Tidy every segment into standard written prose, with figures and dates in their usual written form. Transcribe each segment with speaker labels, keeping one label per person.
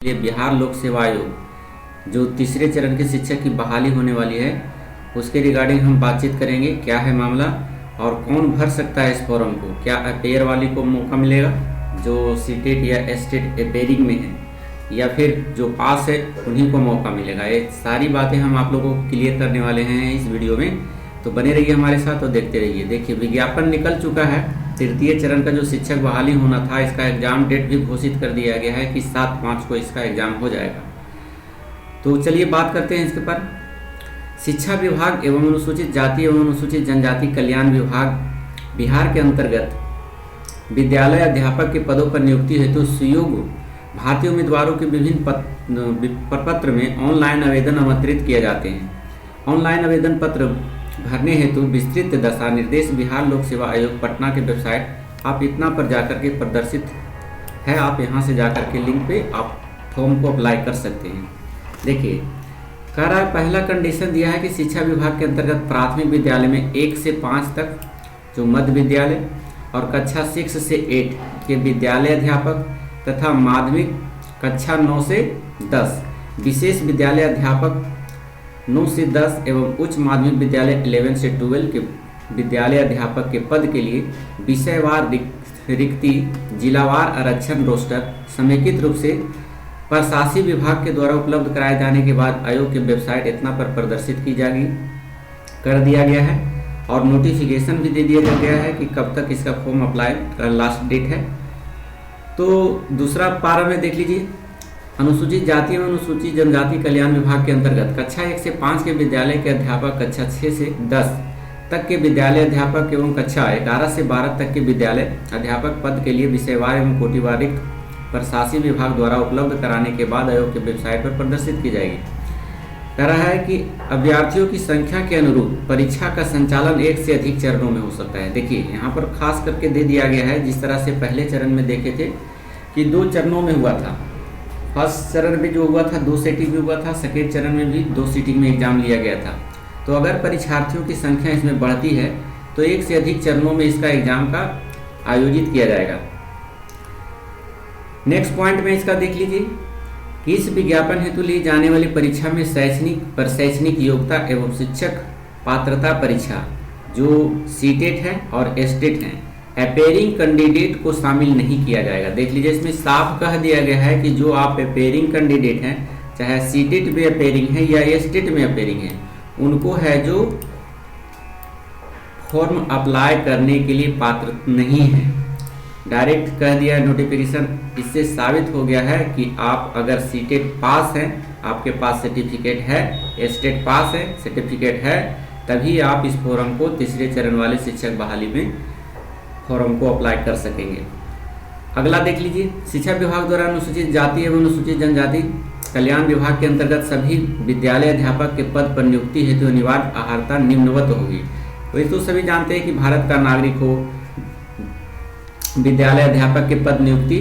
Speaker 1: लिए बिहार लोक सेवा आयोग जो तीसरे चरण के शिक्षक की बहाली होने वाली है उसके रिगार्डिंग हम बातचीत करेंगे। क्या है मामला और कौन भर सकता है इस फॉर्म को। क्या अपेयर वाले को मौका मिलेगा जो सीटेट या एस्टेट अपेयरिंग में है, या फिर जो पास है उन्हीं को मौका मिलेगा। ये सारी बातें हम आप लोगों को क्लियर करने वाले हैं इस वीडियो में, तो बने रहिए हमारे साथ और देखते रहिए। देखिए, विज्ञापन निकल चुका है। तृतीय चरण का जो शिक्षक बहाली होना था, इसका एग्जाम डेट भी घोषित कर दिया गया है कि 7 मार्च को इसका एग्जाम हो जाएगा। तो चलिए बात करते हैं इसके पर। शिक्षा विभाग एवं अनुसूचित जाति एवं अनुसूचित जनजाति कल्याण विभाग बिहार के अंतर्गत विद्यालय अध्यापक के पदों पर नियुक्ति हेतु सुयोग्य भारतीय उम्मीदवारों के विभिन्न प्रपत्र में ऑनलाइन आवेदन आमंत्रित किए जाते हैं। ऑनलाइन आवेदन पत्र भरने हेतु विस्तृत दिशा निर्देश बिहार लोक सेवा आयोग पटना के वेबसाइट आप इतना पर जाकर के प्रदर्शित है। आप यहां से जाकर के लिंक पे आप फॉर्म को अप्लाई कर सकते हैं। देखिए, कह रहा है पहला कंडीशन दिया है कि शिक्षा विभाग के अंतर्गत प्राथमिक विद्यालय में 1 से 5 तक जो मध्य विद्यालय और कक्षा 6 से 8 के विद्यालय अध्यापक तथा माध्यमिक कक्षा 9 से 10 विशेष विद्यालय अध्यापक 9 से 10 एवं उच्च माध्यमिक विद्यालय 11 से 12 के विद्यालय अध्यापक के पद के लिए विषयवार रिक्ति जिलावार आरक्षण रोस्टर समेकित रूप से प्रशासनिक विभाग के द्वारा उपलब्ध कराए जाने के बाद आयोग की वेबसाइट इतना पर प्रदर्शित की जाएगी कर दिया गया है और नोटिफिकेशन भी दे दिया गया है कि कब तक इसका फॉर्म अप्लाई का लास्ट डेट है। तो दूसरा पारा में देख लीजिए, अनुसूचित जाति एवं अनुसूचित जनजाति कल्याण विभाग के अंतर्गत कक्षा 1 से 5 के विद्यालय के अध्यापक, कक्षा 6 से 10 तक के विद्यालय अध्यापक एवं कक्षा 11 से 12 तक के विद्यालय अध्यापक पद के लिए विषयवार एवं कोटिवार रिक्त प्रशासनिक विभाग द्वारा उपलब्ध कराने के बाद आयोग के वेबसाइट पर प्रदर्शित की जाएगी। कह रहा है कि अभ्यर्थियों की संख्या के अनुरूप परीक्षा का संचालन 1 से अधिक चरणों में हो सकता है। देखिए, यहाँ पर खास करके दे दिया गया है, जिस तरह से पहले चरण में देखे थे कि 2 चरणों में हुआ था। फर्स्ट चरण में जो हुआ था 2 सीटिंग में हुआ था, सेकेंड चरण में भी 2 सीटिंग में एग्जाम लिया गया था। तो अगर परीक्षार्थियों की संख्या इसमें बढ़ती है तो 1 से अधिक चरणों में इसका एग्जाम का आयोजित किया जाएगा। नेक्स्ट पॉइंट में इसका देख लीजिए कि इस विज्ञापन हेतु ली जाने वाली परीक्षा में शैक्षणिक योग्यता एवं शिक्षक पात्रता परीक्षा जो सीटेट है और एस्टेट है अपेयरिंग कैंडिडेट को शामिल नहीं किया जाएगा। देख लीजिए, इसमें साफ कह दिया गया है कि जो आप अपेयरिंग कैंडिडेट हैं, चाहे सीटेट में अपेयरिंग है या एस्टेट में अपेयरिंग है, उनको है जो फॉर्म अप्लाई करने के लिए पात्र नहीं है। डायरेक्ट कह दिया है नोटिफिकेशन। इससे साबित हो गया है कि आप अगर सीटेट पास हैं, आपके पास सर्टिफिकेट है, एस्टेट पास है, सर्टिफिकेट है, तभी आप इस फॉर्म को तीसरे चरण वाले शिक्षक बहाली में फॉर्म को अप्लाई कर सकेंगे। अगला देख लीजिए, शिक्षा विभाग द्वारा अनुसूचित जाति एवं अनुसूचित जनजाति कल्याण विभाग के अंतर्गत सभी विद्यालय अध्यापक के पद पर नियुक्ति हेतु अनिवार्य अर्हता निम्नवत होगी। वही तो सभी जानते हैं कि भारत का नागरिक हो, विद्यालय अध्यापक के पद नियुक्ति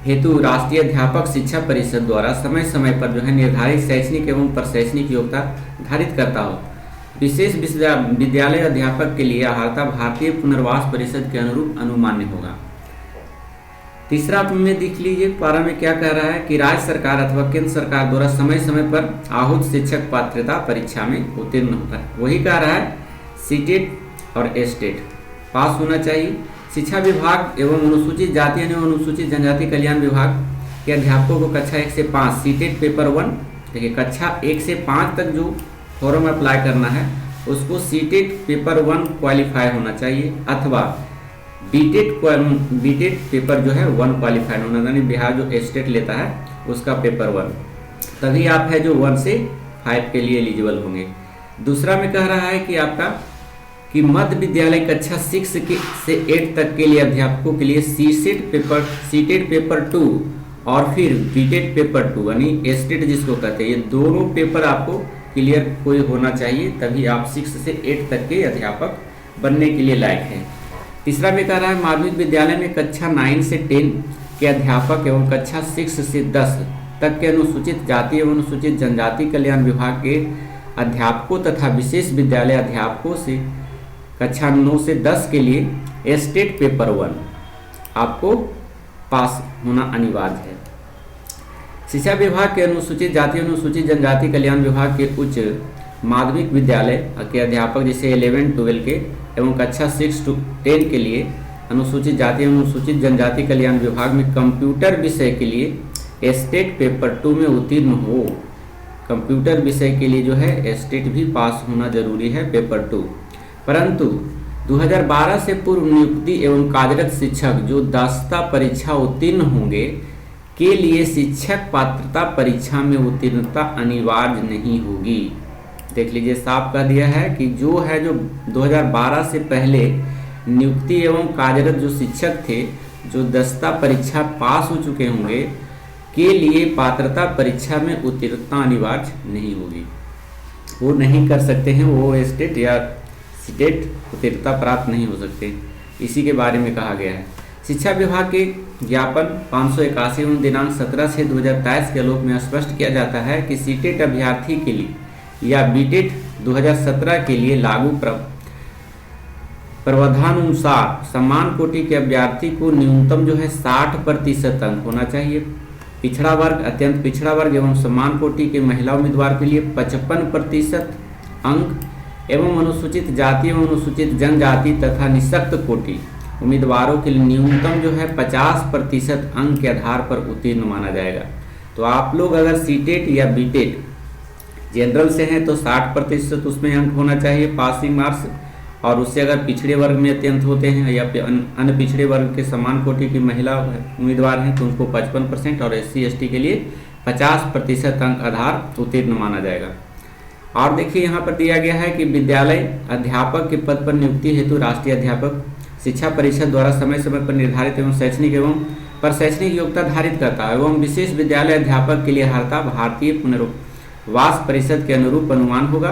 Speaker 1: हेतु राष्ट्रीय अध्यापक शिक्षा परिषद द्वारा समय समय पर जो है निर्धारित शैक्षणिक एवं प्रशैक्षणिक योग्यता धारित करता हो। विशेष विद्यालय अध्यापक के लिए अर्हता भारतीय पुनर्वास परिषद के अनुरूप अनुमान्य होगा। तीसरा में देख लीजिए, पारा में क्या कह रहा है कि राज्य सरकार अथवा केंद्र सरकार द्वारा समय समय पर आहूत शिक्षक पात्रता परीक्षा में उत्तीर्ण होता है। वही कह रहा है सीटेट और एस्टेट पास होना चाहिए। शिक्षा विभाग एवं अनुसूचित जाति एवं अनुसूचित जनजाति कल्याण विभाग के अध्यापकों को कक्षा 1 से 5 सीटेट पेपर 1, देखिए कक्षा 1 से 5 तक जो फॉर्म अप्लाई करना है उसको सीटेट पेपर 1 क्वालिफाई होना चाहिए, अथवा बीटेट पेपर जो है 1 क्वालिफाइड होना, यानी बिहार जो एस्टेट लेता है उसका पेपर 1, तभी आप है जो 1 से 5 के लिए एलिजिबल होंगे। दूसरा में कह रहा है कि आपका कि मध्य विद्यालय कक्षा 6 से 8 तक के लिए अध्यापकों के लिए सीटेट पेपर 2 और फिर बीटेट पेपर 2 यानी एस्टेट जिसको कहते हैं, ये दोनों पेपर आपको क्लियर कोई होना चाहिए, तभी आप 6 से 8 तक के अध्यापक बनने के लिए लायक हैं। तीसरा में कह रहा है माध्यमिक विद्यालय में कक्षा 9 से 10 के अध्यापक एवं कक्षा 6 से 10 तक के अनुसूचित जाति एवं अनुसूचित जनजाति कल्याण विभाग के अध्यापकों तथा विशेष विद्यालय अध्यापकों से कक्षा 9 से 10 के लिए एस्टेट पेपर 1 आपको पास होना अनिवार्य है। शिक्षा विभाग के अनुसूचित जाति अनुसूचित जनजाति कल्याण विभाग के उच्च माध्यमिक विद्यालय के अध्यापक जैसे 11-12 के एवं कक्षा 6 to 10 के लिए अनुसूचित जाति अनुसूचित जनजाति कल्याण विभाग में कंप्यूटर विषय के लिए स्टेट पेपर 2 में उत्तीर्ण हो। कंप्यूटर विषय के लिए जो है स्टेट भी पास होना जरूरी है पेपर 2। परंतु 2012 से पूर्व नियुक्ति एवं कार्यरत शिक्षक जो दस्ता परीक्षा उत्तीर्ण होंगे के लिए शिक्षक पात्रता परीक्षा में उत्तीर्णता अनिवार्य नहीं होगी। देख लीजिए, साफ कह दिया है कि जो 2012 से पहले नियुक्ति एवं कार्यरत जो शिक्षक थे जो दस्ता परीक्षा पास हो चुके होंगे के लिए पात्रता परीक्षा में उत्तीर्णता अनिवार्य नहीं होगी। वो नहीं कर सकते हैं, वो स्टेट या स्टेट उत्तीर्णता प्राप्त नहीं हो सकते। इसी के बारे में कहा गया है। शिक्षा विभाग के ज्ञापन 581 एवं दिनांक 17/6/2023 के आलोक में स्पष्ट किया जाता है कि सीटेट अभ्यर्थी के लिए या बीटेट 2017 के लिए लागू प्रावधानानुसार समान कोटि के अभ्यर्थी को न्यूनतम 60% अंक होना चाहिए। पिछड़ा वर्ग, अत्यंत पिछड़ा वर्ग एवं समान कोटि के महिला उम्मीदवार के लिए 55% अंक एवं अनुसूचित जाति एवं अनुसूचित जनजाति तथा निःशक्त कोटि उम्मीदवारों के लिए न्यूनतम 50% अंक के आधार पर उत्तीर्ण माना जाएगा। तो आप लोग अगर सीटेट या बीटेट जनरल से हैं तो 60% उसमें अंक होना चाहिए पासिंग मार्क्स, और उससे अगर पिछड़े वर्ग में अत्यंत होते हैं या अन्य पिछड़े वर्ग के समान कोटि की महिला उम्मीदवार हैं तो उनको 55% और SC/ST के लिए 50% अंक आधार उत्तीर्ण माना जाएगा। और देखिए यहाँ पर दिया गया है कि विद्यालय अध्यापक के पद पर नियुक्ति हेतु राष्ट्रीय अध्यापक शिक्षा परिषद द्वारा समय समय पर निर्धारित एवं शैक्षणिक एवं पर शैक्षणिक योग्यता धारित करता है एवं विशेष विद्यालय अध्यापक के लिए हर्ता भारतीय पुनर्वास परिषद के अनुरूप अनुमान होगा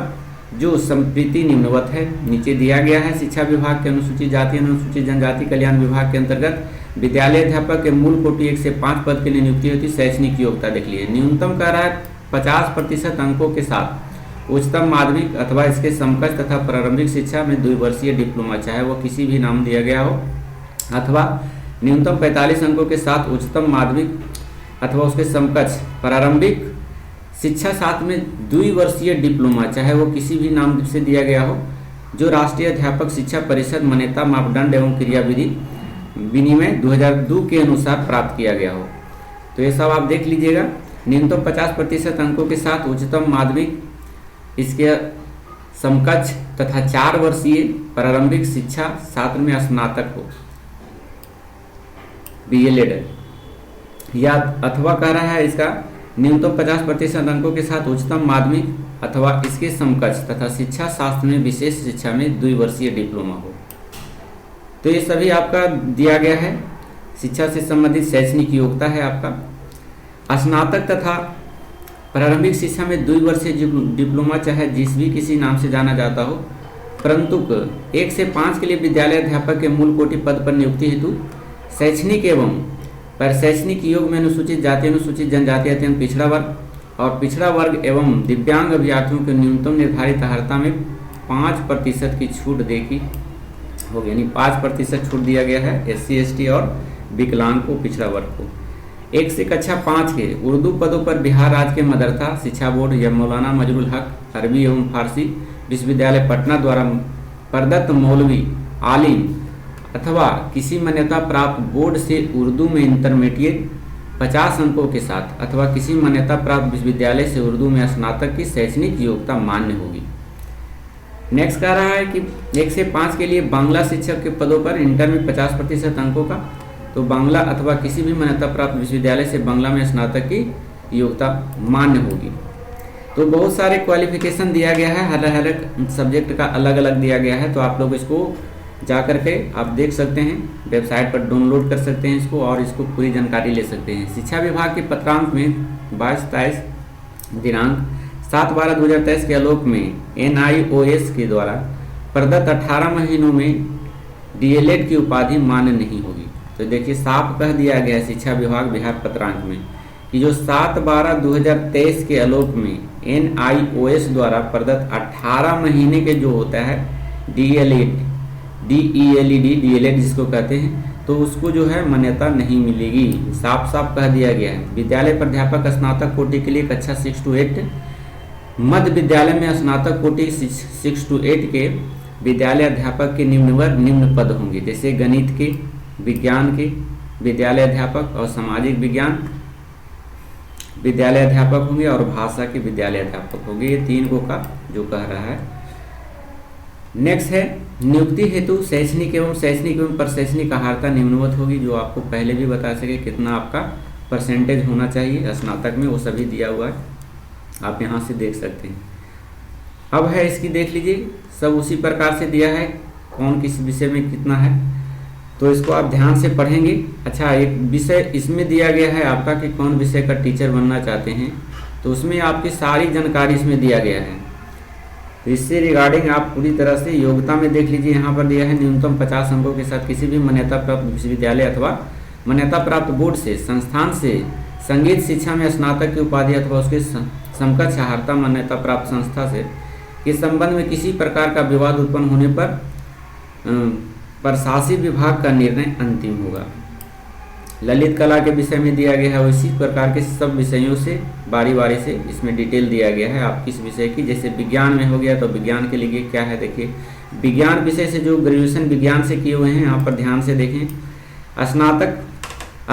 Speaker 1: जो संप्रति निम्नवत है। नीचे दिया गया है शिक्षा विभाग के अनुसूचित जाति अनुसूचित जनजाति कल्याण विभाग के अंतर्गत विद्यालय अध्यापक के मूल कोटि 1 से 5 पद के लिए नियुक्ति होती। शैक्षणिक योग्यता देख लीजिए, न्यूनतम कह रहा है 50% अंकों के साथ उच्चतम माध्यमिक अथवा इसके समकक्ष तथा प्रारंभिक शिक्षा में 2 वर्षीय डिप्लोमा, चाहे वो किसी भी नाम दिया गया हो, अथवा न्यूनतम 45 अंकों के साथ उच्चतम माध्यमिक अथवा उसके समकक्ष प्रारंभिक शिक्षा साथ में 2 वर्षीय डिप्लोमा, चाहे वो किसी भी नाम से दिया गया हो, जो राष्ट्रीय अध्यापक शिक्षा परिषद मान्यता मापदंड एवं क्रियाविधि विनिमय 2002 के अनुसार प्राप्त किया गया हो। तो ये सब आप देख लीजिएगा। न्यूनतम 50% अंकों के साथ उच्चतम माध्यमिक इसके समकक्ष तथा 4 वर्षीय प्रारंभिक शिक्षा साथ में स्नातक हो DLED, या अथवा कह रहा है इसका न्यूनतम 50% अंकों के साथ उच्चतम माध्यमिक अथवा इसके समकक्ष तथा शिक्षा शास्त्र में विशेष शिक्षा में 2 वर्षीय डिप्लोमा हो। तो ये सभी आपका दिया गया है। शिक्षा से संबंधित शैक्षणिक योग्यता है आपका। स्नातक तथा प्रारंभिक शिक्षा में 2 वर्षीय डिप्लोमा, चाहे जिस भी किसी नाम से जाना जाता हो, परंतु 1 से 5 के लिए विद्यालय अध्यापक के मूल कोटि पद पर नियुक्ति हेतु शैक्षणिक एवं पर शैक्षणिक योग में अनुसूचित जाति अनुसूचित जनजाति अत्यंत पिछड़ा वर्ग और पिछड़ा वर्ग एवं दिव्यांग अभ्यर्थियों के न्यूनतम निर्धारित अर्हता में 5% की छूट देखी होगी, यानी 5% छूट दिया गया है SC/ST और विकलांग को, पिछड़ा वर्ग को। 1 से कक्षा 5 के उर्दू पदों पर बिहार राज्य के मदरसा शिक्षा बोर्ड या मौलाना मजरुल हक अरबी एवं फारसी विश्वविद्यालय पटना द्वारा प्रदत्त मौलवी आलिम अथवा किसी मान्यता प्राप्त बोर्ड से उर्दू में इंटरमीडिएट 50 अंकों के साथ अथवा किसी मान्यता प्राप्त विश्वविद्यालय से उर्दू में स्नातक की शैक्षणिक योग्यता मान्य होगी। नेक्स्ट कह रहा है कि 1 से 5 के लिए बांग्ला शिक्षक के पदों पर इंटर में 50% अंकों का, तो बांग्ला अथवा किसी भी मान्यता प्राप्त विश्वविद्यालय से बांग्ला में स्नातक की योग्यता मान्य होगी। तो बहुत सारे क्वालिफिकेशन दिया गया है, हर एक सब्जेक्ट का अलग अलग दिया गया है। तो आप लोग इसको जा करके आप देख सकते हैं, वेबसाइट पर डाउनलोड कर सकते हैं इसको और इसको पूरी जानकारी ले सकते हैं। शिक्षा विभाग के पत्रांक में 22-23 दिनांक 7/12/2023 के आलोक में NIOS के द्वारा प्रदत्त 18 महीनों में DLED की उपाधि मान्य नहीं होगी। तो देखिए साफ कह दिया गया है शिक्षा विभाग बिहार पत्रांक में कि जो 7/12/2023 के आलोक में NIOS द्वारा प्रदत्त 18 महीने के जो होता है DLED DELED जिसको कहते हैं, तो उसको जो है मान्यता नहीं मिलेगी। साफ साफ कह दिया गया है। विद्यालय प्राध्यापक स्नातक कोटि के लिए कक्षा 6 to 8, मध्य विद्यालय में स्नातक कोटि 6 to 8 के विद्यालय अध्यापक के निम्न पद होंगे, जैसे गणित के, विज्ञान के विद्यालय अध्यापक और सामाजिक विज्ञान विद्यालय अध्यापक होंगे और भाषा के विद्यालय अध्यापक होंगे। ये 3 को का जो कह रहा है। नेक्स्ट है नियुक्ति हेतु शैक्षणिक एवं प्रशैक्षणिक अर्हता निम्नवत होगी, जो आपको पहले भी बता सके कितना आपका परसेंटेज होना चाहिए स्नातक में, वो सभी दिया हुआ है, आप यहाँ से देख सकते हैं। अब है इसकी देख लीजिए, सब उसी प्रकार से दिया है, कौन किस विषय में कितना है, तो इसको आप ध्यान से पढ़ेंगे। अच्छा, एक विषय इसमें दिया गया है आपका कि कौन विषय का टीचर बनना चाहते हैं, तो उसमें आपकी सारी जानकारी इसमें दिया गया है। तो इससे रिगार्डिंग आप पूरी तरह से योग्यता में देख लीजिए, यहाँ पर दिया है न्यूनतम 50 अंकों के साथ किसी भी मान्यता प्राप्त विश्वविद्यालय अथवा मान्यता प्राप्त बोर्ड से संस्थान से संगीत शिक्षा में स्नातक की उपाधि अथवा उसके समकक्ष अर्हता मान्यता प्राप्त संस्था से के संबंध में किसी प्रकार का विवाद उत्पन्न होने पर प्रशासनिक विभाग का निर्णय अंतिम होगा। ललित कला के विषय में दिया गया है, उसी प्रकार के सब विषयों से बारी बारी से इसमें डिटेल दिया गया है आप किस विषय की। जैसे विज्ञान में हो गया तो विज्ञान के लिए क्या है, देखिए विज्ञान विषय से जो ग्रेजुएशन विज्ञान से किए हुए हैं यहाँ पर ध्यान से देखें। स्नातक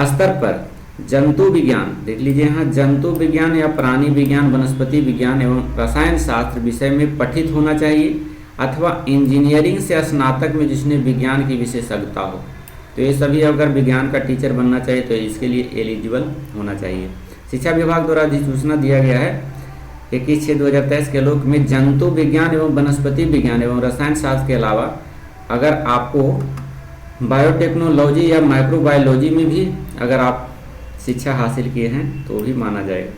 Speaker 1: स्तर पर जंतु विज्ञान देख लीजिए, यहाँ जंतु विज्ञान या प्राणी विज्ञान, वनस्पति विज्ञान एवं रसायन शास्त्र विषय में पठित होना चाहिए अथवा इंजीनियरिंग से स्नातक में जिसने विज्ञान की विशेषज्ञता हो। तो ये सभी अगर विज्ञान का टीचर बनना चाहिए तो इसके लिए एलिजिबल होना चाहिए। शिक्षा विभाग द्वारा अधिसूचना दिया गया है 21/6/2023 के आलोक में जंतु विज्ञान एवं वनस्पति विज्ञान एवं रसायन शास्त्र के अलावा अगर आपको बायोटेक्नोलॉजी या माइक्रोबायोलॉजी में भी अगर आप शिक्षा हासिल किए हैं तो भी माना जाएगा।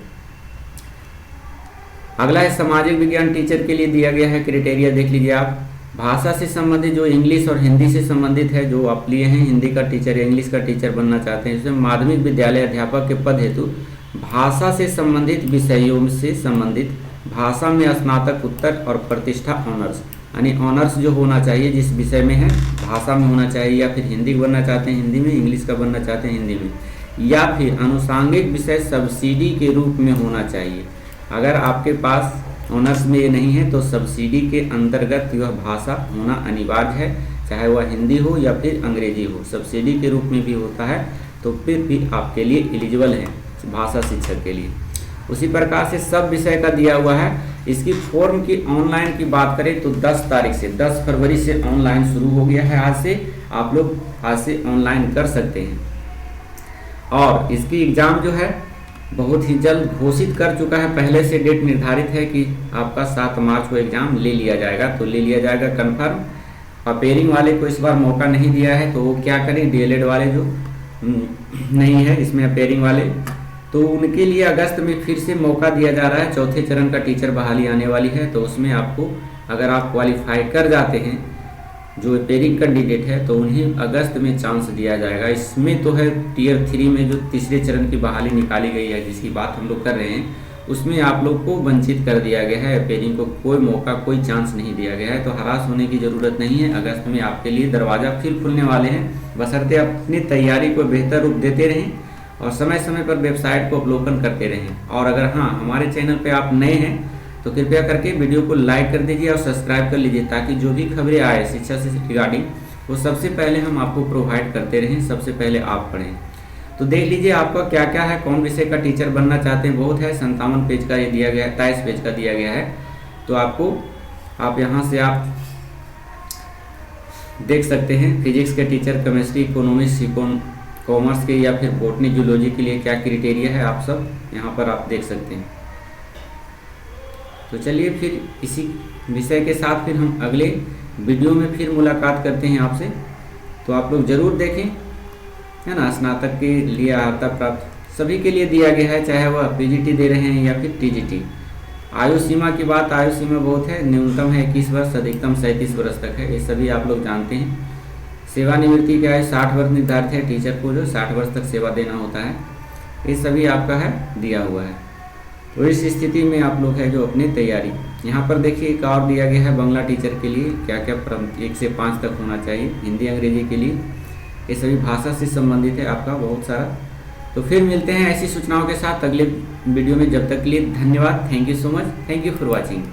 Speaker 1: अगला है सामाजिक विज्ञान टीचर के लिए दिया गया है क्राइटेरिया, देख लीजिए आप। भाषा से संबंधित जो इंग्लिश और हिंदी से संबंधित है, जो आप लिए हैं हिंदी का टीचर या इंग्लिश का टीचर बनना चाहते हैं, इसमें माध्यमिक विद्यालय अध्यापक के पद हेतु भाषा से संबंधित विषयों से संबंधित भाषा में स्नातक उत्तर और प्रतिष्ठा ऑनर्स, यानी ऑनर्स जो होना चाहिए जिस विषय में है भाषा में होना चाहिए, या फिर हिंदी बनना चाहते हैं हिंदी में, इंग्लिश का बनना चाहते हैं हिंदी में, या फिर अनुषांगिक विषय सब्सिडी के रूप में होना चाहिए। अगर आपके पास ऑनर्स में ये नहीं है तो सब्सिडी के अंतर्गत यह भाषा होना अनिवार्य है, चाहे वह हिंदी हो या फिर अंग्रेजी हो, सब्सिडी के रूप में भी होता है, तो फिर भी आपके लिए एलिजिबल है भाषा शिक्षक के लिए। उसी प्रकार से सब विषय का दिया हुआ है। इसकी फॉर्म की ऑनलाइन की बात करें तो 10 तारीख से 10 फरवरी से ऑनलाइन शुरू हो गया है। आज से आप लोग आज से ऑनलाइन कर सकते हैं, और इसकी एग्ज़ाम जो है बहुत ही जल्द घोषित कर चुका है, पहले से डेट निर्धारित है कि आपका 7 मार्च को एग्ज़ाम ले लिया जाएगा, तो ले लिया जाएगा कन्फर्म। अपेयरिंग वाले को इस बार मौका नहीं दिया है, तो वो क्या करें, DLED वाले जो नहीं है इसमें अपेयरिंग वाले, तो उनके लिए अगस्त में फिर से मौका दिया जा रहा है। चौथे चरण का टीचर बहाली आने वाली है, तो उसमें आपको अगर आप क्वालिफाई कर जाते हैं जो अपेयरिंग कैंडिडेट है तो उन्हें अगस्त में चांस दिया जाएगा। इसमें तो है टियर 3 में जो तीसरे चरण की बहाली निकाली गई है जिसकी बात हम लोग कर रहे हैं, उसमें आप लोग को वंचित कर दिया गया है, अपेयरिंग को कोई मौका कोई चांस नहीं दिया गया है। तो हरास होने की ज़रूरत नहीं है, अगस्त में आपके लिए दरवाज़ा फिर खुलने वाले हैं, बशर्ते अपनी तैयारी को बेहतर रूप देते रहें और समय समय पर वेबसाइट को अवलोकन करते रहें। और अगर हाँ हमारे चैनल पर आप नए हैं तो कृपया करके वीडियो को लाइक कर दीजिए और सब्सक्राइब कर लीजिए, ताकि जो भी खबरें आए शिक्षा से रिगार्डिंग वो सबसे पहले हम आपको प्रोवाइड करते रहें, सबसे पहले आप पढ़ें। तो देख लीजिए आपका क्या क्या है, कौन विषय का टीचर बनना चाहते हैं, बहुत है, 57 पेज का ये दिया गया है, 23 पेज का दिया गया है। तो आपको आप यहाँ से आप देख सकते हैं फिजिक्स के टीचर, केमिस्ट्री, इकोनॉमिक्स, कॉमर्स के या फिर बॉटनी जूलॉजी के लिए क्या क्राइटेरिया है, आप सब यहाँ पर आप देख सकते हैं। तो चलिए फिर इसी विषय के साथ फिर हम अगले वीडियो में फिर मुलाकात करते हैं आपसे। तो आप लोग ज़रूर देखें, है ना। स्नातक के लिए अर्हता प्राप्त सभी के लिए दिया गया है, चाहे वह PGT दे रहे हैं या फिर TGT। आयु सीमा की बात, आयु सीमा बहुत है, न्यूनतम है 21 वर्ष, अधिकतम 37 वर्ष तक है, ये सभी आप लोग जानते हैं। सेवानिवृत्ति क्या है, 60 वर्ष निर्धारित है, टीचर को जो 60 वर्ष तक सेवा देना होता है, ये सभी आपका है दिया हुआ है। तो इस स्थिति में आप लोग है जो अपनी तैयारी, यहाँ पर देखिए एक और दिया गया है बंगला टीचर के लिए क्या क्या 1 से 5 तक होना चाहिए, हिंदी अंग्रेजी के लिए, ये सभी भाषा से संबंधित है आपका बहुत सारा। तो फिर मिलते हैं ऐसी सूचनाओं के साथ अगले वीडियो में, जब तक के लिए धन्यवाद। Thank you so much, thank you for watching.